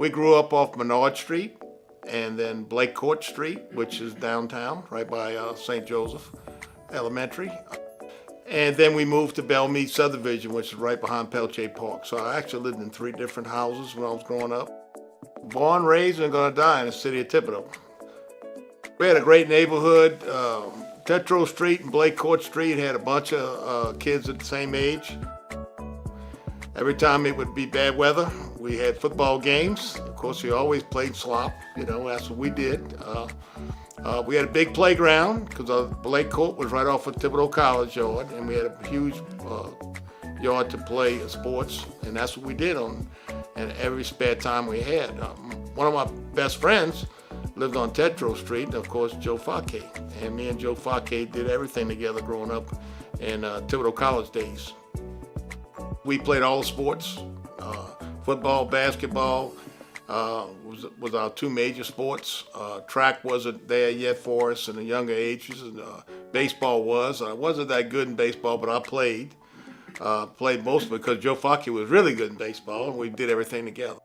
We grew up off Menard Street and then Blake Court Street, which is downtown, right by St. Joseph Elementary. And then we moved to Belmead Subdivision, which is right behind Peltier Park. So I actually lived in 3 different houses when I was growing up. Born, raised, and gonna die in the city of Thibodaux. We had a great neighborhood. Tetro Street and Blake Court Street had a bunch of kids at the same age. Every time it would be bad weather, we had football games. Of course, we always played slop. That's what we did. We had a big playground because Blake Court was right off of Thibodaux College yard, and we had a huge yard to play sports, and that's what we did on and every spare time we had. One of my best friends lived on Tetro Street, and of course Joe Fake, and me and Joe Fake did everything together growing up in Thibodaux College days. We played all the sports. Football, basketball was our 2 major sports. Track wasn't there yet for us in the younger ages, and baseball was. I wasn't that good in baseball, but I played. Played mostly because Joe Fake was really good in baseball, and we did everything together.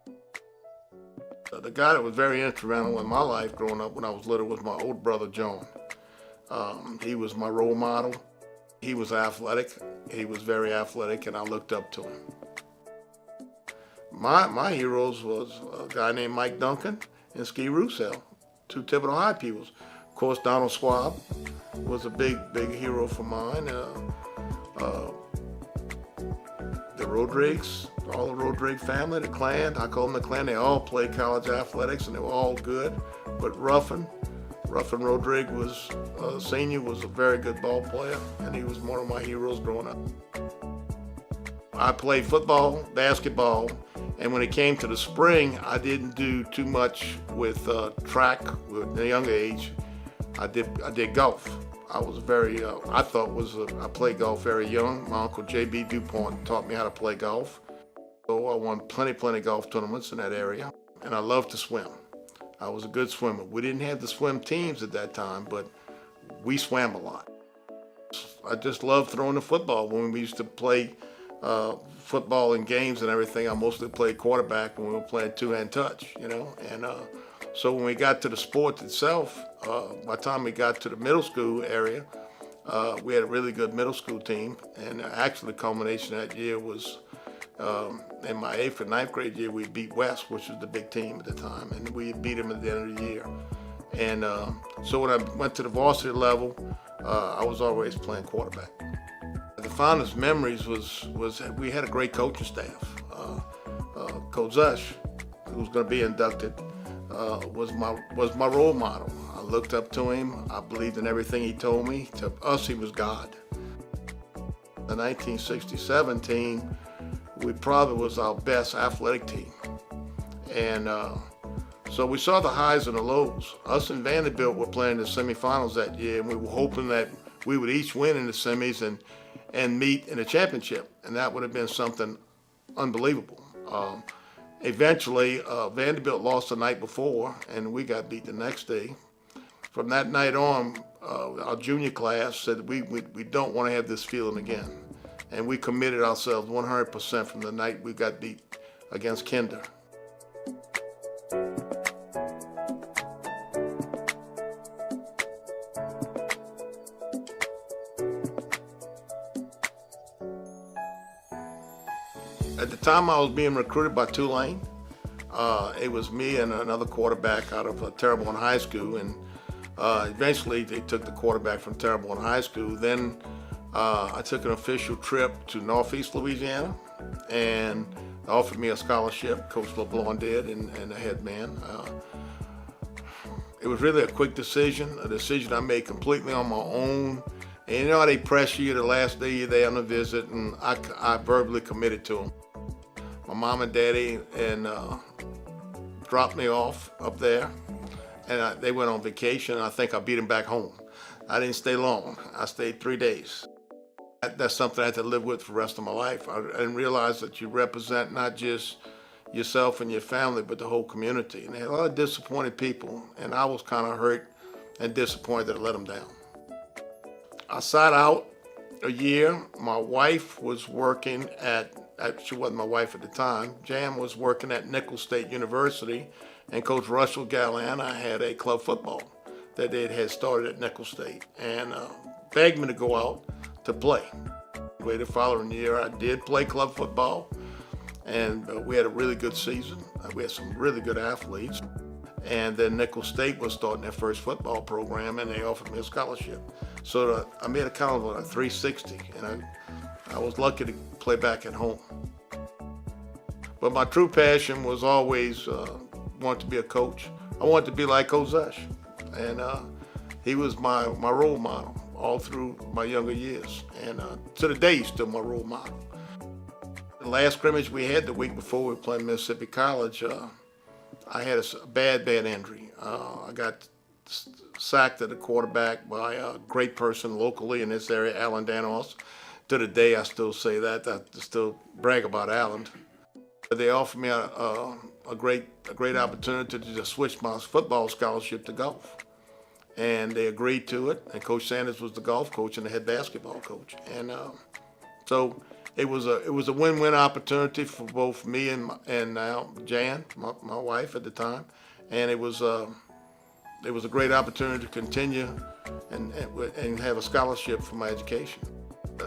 The guy that was very instrumental in my life growing up when I was little was my older brother, John. He was my role model. He was athletic. He was very athletic, and I looked up to him. My heroes was a guy named Mike Duncan and Ski Roussel, 2 Thibodaux High pupils. Of course, Donald Schwab was a big hero for mine. The Rodrigues, all the Rodrigues family, the clan, I call them the clan, they all played college athletics and they were all good. But Ruffin Rodrigues was senior, was a very good ball player, and he was one of my heroes growing up. I played football, basketball, and when it came to the spring, I didn't do too much with track at a younger age. I did golf. I played golf very young. My uncle J.B. Dupont taught me how to play golf. So I won plenty golf tournaments in that area, and I loved to swim. I was a good swimmer. We didn't have the swim teams at that time, but we swam a lot. I just loved throwing the football. When we used to play football in games and everything, I mostly played quarterback when we were playing 2-hand touch, and so when we got to the sport itself, by the time we got to the middle school area, we had a really good middle school team, and actually the culmination of that year was in my 8th and 9th grade year, we beat West, which was the big team at the time, and we beat them at the end of the year. And so when I went to the varsity level, I was always playing quarterback. The fondest memories was we had a great coaching staff. Coach Zush, who was going to be inducted, was my role model. I looked up to him. I believed in everything he told me. To us, he was God. The 1967 team, we probably was our best athletic team. And so we saw the highs and the lows. Us and Vanderbilt were playing the semifinals that year, and we were hoping that we would each win in the semis and meet in the championship. And that would have been something unbelievable. Eventually, Vanderbilt lost the night before, and we got beat the next day. From that night on, our junior class said we don't want to have this feeling again. And we committed ourselves 100% from the night we got beat against Kinder. At the time I was being recruited by Tulane. It was me and another quarterback out of Terrebonne High School, and eventually they took the quarterback from Terrebonne High School. Then I took an official trip to Northeast Louisiana, and they offered me a scholarship. Coach LeBlanc did, and the head man. It was really a quick decision, a decision I made completely on my own. And you know how they press you the last day you're there on a visit, and I verbally committed to them. My mom and daddy dropped me off up there, and they went on vacation, and I think I beat them back home. I didn't stay long. I stayed 3 days. That's something I had to live with for the rest of my life. I didn't realize that you represent not just yourself and your family, but the whole community. And they had a lot of disappointed people, and I was kind of hurt and disappointed that I let them down. I sat out a year. My wife was working at she wasn't my wife at the time. Jan was working at Nicholls State University, and Coach Russell Galliana had a club football that they had started at Nicholls State, and begged me to go out to play. The following year, I did play club football, and we had a really good season. We had some really good athletes. And then Nicholls State was starting their first football program, and they offered me a scholarship. So I made a kind of a 360, and I was lucky to play back at home. But my true passion was always wanted to be a coach. I wanted to be like Coach Zush, and he was my role model all through my younger years, and to the day he's still my role model. The last scrimmage we had the week before we were playing Mississippi College, I had a bad injury. I got sacked at the quarterback by a great person locally in this area, Ellender. To the day, I still say that. I still brag about Allen. They offered me a great opportunity to just switch my football scholarship to golf, and they agreed to it. And Coach Sanders was the golf coach and the head basketball coach, and so it was a win-win opportunity for both me and Jan, my wife at the time, and it was a great opportunity to continue and have a scholarship for my education.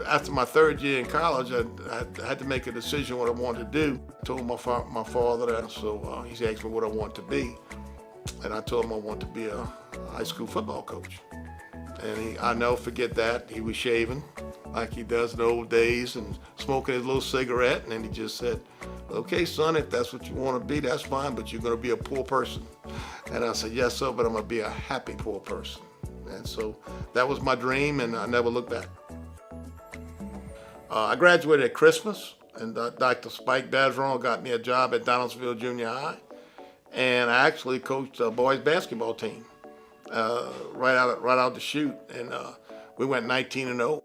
After my third year in college, I had to make a decision what I wanted to do. I told my father that, so he asked me what I wanted to be, and I told him I wanted to be a high school football coach. And I'll never forget that. He was shaving like he does in the old days and smoking his little cigarette, and then he just said, "Okay, son, if that's what you want to be, that's fine, but you're going to be a poor person." And I said, "Yes, sir, but I'm going to be a happy poor person." And so that was my dream, and I never looked back. I graduated at Christmas, and Dr. Spike Bergeron got me a job at Donaldsonville Junior High, and I actually coached a boys basketball team right out the chute, and we went 19-0.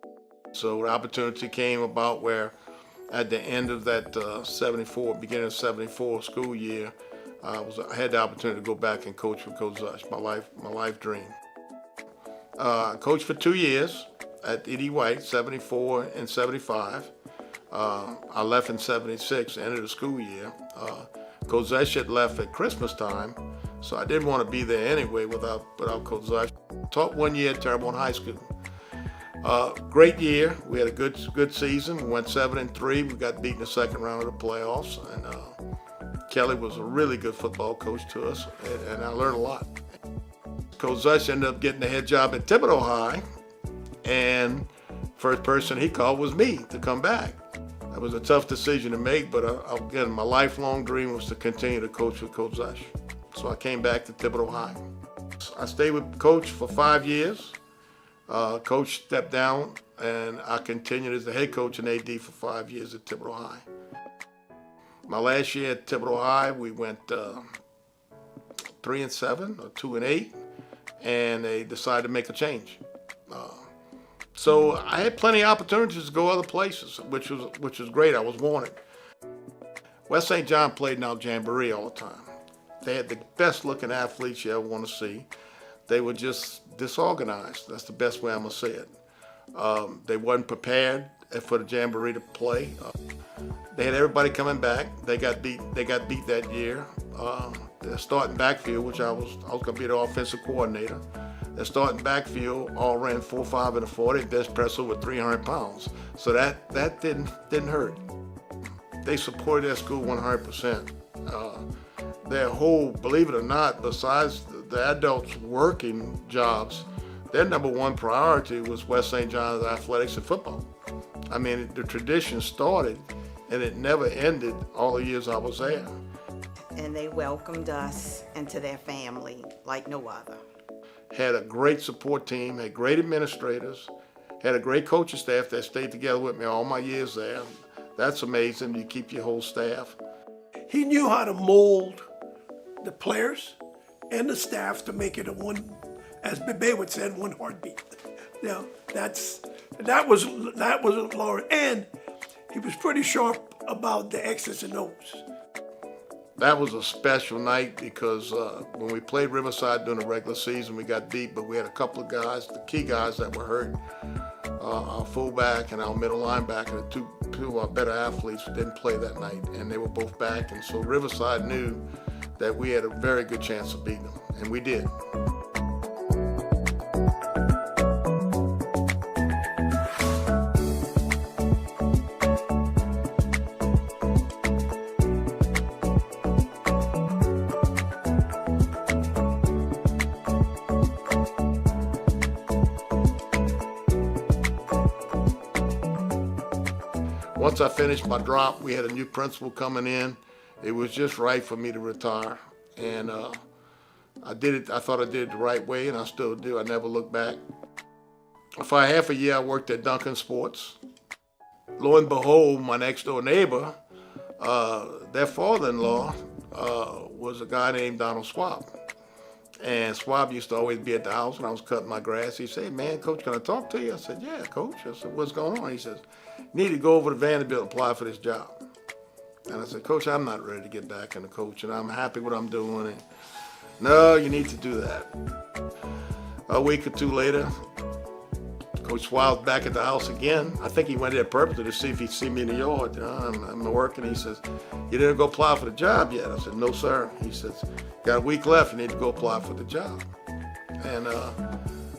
So the opportunity came about where at the end of that beginning of 74 school year, I had the opportunity to go back and coach for Coach Zush, my life dream. I coached for 2 years at E.D. White, 74 and 75. I left in 76, end of the school year. Coach Zush had left at Christmas time, so I didn't want to be there anyway without Coach Zush. Taught 1 year at Terrebonne High School. Great year. We had a good season. We went 7-3. We got beat in the second round of the playoffs, and Kelly was a really good football coach to us, and I learned a lot. Coach Zush ended up getting the head job at Thibodaux High, and first person he called was me to come back. It was a tough decision to make, but again, my lifelong dream was to continue to coach with Coach Zush. So I came back to Thibodaux High. I stayed with Coach for 5 years. Coach stepped down, and I continued as the head coach and AD for 5 years at Thibodaux High. My last year at Thibodaux High, we went 3-7 or 2-8, and they decided to make a change. So I had plenty of opportunities to go other places, which was great. I was wanted. West St. John played in our jamboree all the time. They had the best looking athletes you ever want to see. They were just disorganized. That's the best way I'm gonna say it. They wasn't prepared for the jamboree to play. They had everybody coming back. They got beat that year. Their starting backfield, which I was gonna be the offensive coordinator. Their starting backfield all ran 4.5 and a 40, bench press over 300 pounds. So that didn't hurt. They supported their school 100%. Their whole, believe it or not, besides the adults working jobs, their number one priority was West St. John's athletics and football. I mean, the tradition started and it never ended all the years I was there. And they welcomed us into their family like no other. Had a great support team, had great administrators, had a great coaching staff that stayed together with me all my years there. That's amazing, you keep your whole staff. He knew how to mold the players and the staff to make it a one, as Bayou said, one heartbeat. Now that was Laury, and he was pretty sharp about the X's and O's. That was a special night because when we played Riverside during the regular season, we got beat, but we had a couple of guys, the key guys that were hurt. our fullback and our middle linebacker, the two of our better athletes, didn't play that night, and they were both back. And so Riverside knew that we had a very good chance of beating them, and we did. Once I finished my drop, we had a new principal coming in. It was just right for me to retire. And I did it, I thought I did it the right way, and I still do. I never look back. For half a year, I worked at Duncan Sports. Lo and behold, my next door neighbor, their father-in-law was a guy named Donald Swab. And Swab used to always be at the house when I was cutting my grass. He'd say, "Man, Coach, can I talk to you?" I said, "Yeah, Coach." I said, "What's going on?" He says, "You need to go over to Vanderbilt and apply for this job." And I said, "Coach, I'm not ready to get back into coaching. I'm happy with what I'm doing." And, "No, you need to do that." A week or two later, Coach Swab's back at the house again. I think he went there purposely to see if he'd see me in the yard. I'm working. He says, "You didn't go apply for the job yet?" I said, "No, sir." He says, "Got a week left. You need to go apply for the job." And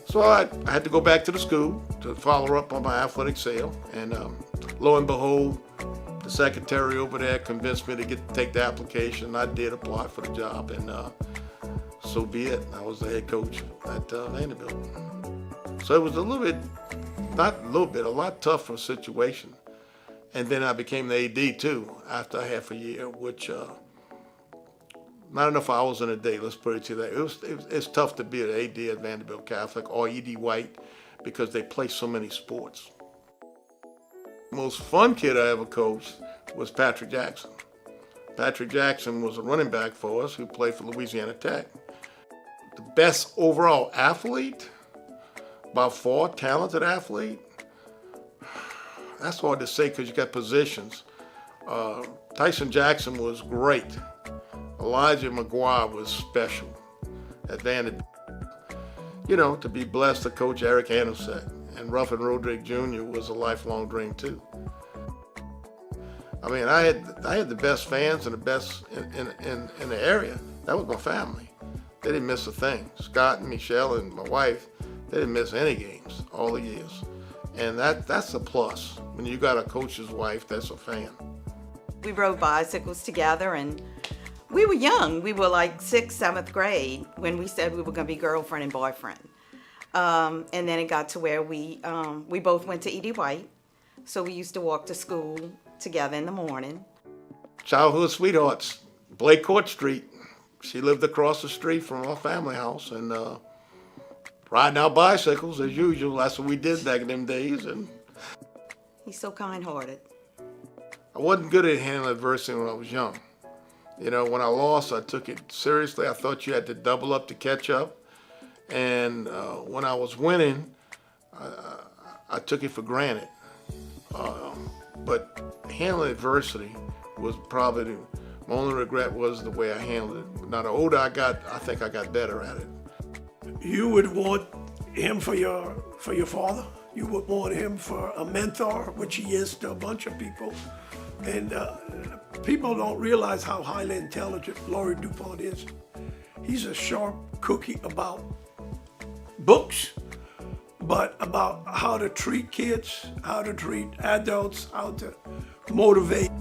so I had to go back to the school to follow up on my athletic sale. And lo and behold, the secretary over there convinced me to take the application. I did apply for the job, and so be it. I was the head coach at Vanderbilt. So it was a little bit, not a little bit, a lot tougher situation. And then I became the AD too after half a year, which not enough hours in a day, let's put it to that. It's tough to be an AD at Vanderbilt Catholic or ED White because they play so many sports. The most fun kid I ever coached was Patrick Jackson. Patrick Jackson was a running back for us who played for Louisiana Tech. The best overall athlete, by far, talented athlete. That's hard to say because you got positions. Tyson Jackson was great. Elijah McGuire was special at Vanderbilt. You know, to be blessed to coach Eric Anderson and Ruffin Roderick Jr. was a lifelong dream too. I mean, I had the best fans and the best in the area. That was my family. They didn't miss a thing. Scott and Michelle and my wife, they didn't miss any games all the years. And that's a plus. When you got a coach's wife that's a fan. We rode bicycles together, and we were young. We were like 6th, 7th grade when we said we were going to be girlfriend and boyfriend. And then it got to where we both went to ED White. So we used to walk to school together in the morning. Childhood sweethearts, Blake Court Street. She lived across the street from our family house, and riding our bicycles as usual. That's what we did back in them days. And He's so kind-hearted. I wasn't good at handling adversity when I was young. You know, when I lost, I took it seriously. I thought you had to double up to catch up. And when I was winning, I took it for granted. But handling adversity was probably my only regret was the way I handled it. Now, the older I got, I think I got better at it. You would want him for your father. You would want him for a mentor, which he is to a bunch of people. And people don't realize how highly intelligent Laury Dupont is. He's a sharp cookie about books, but about how to treat kids, how to treat adults, how to motivate.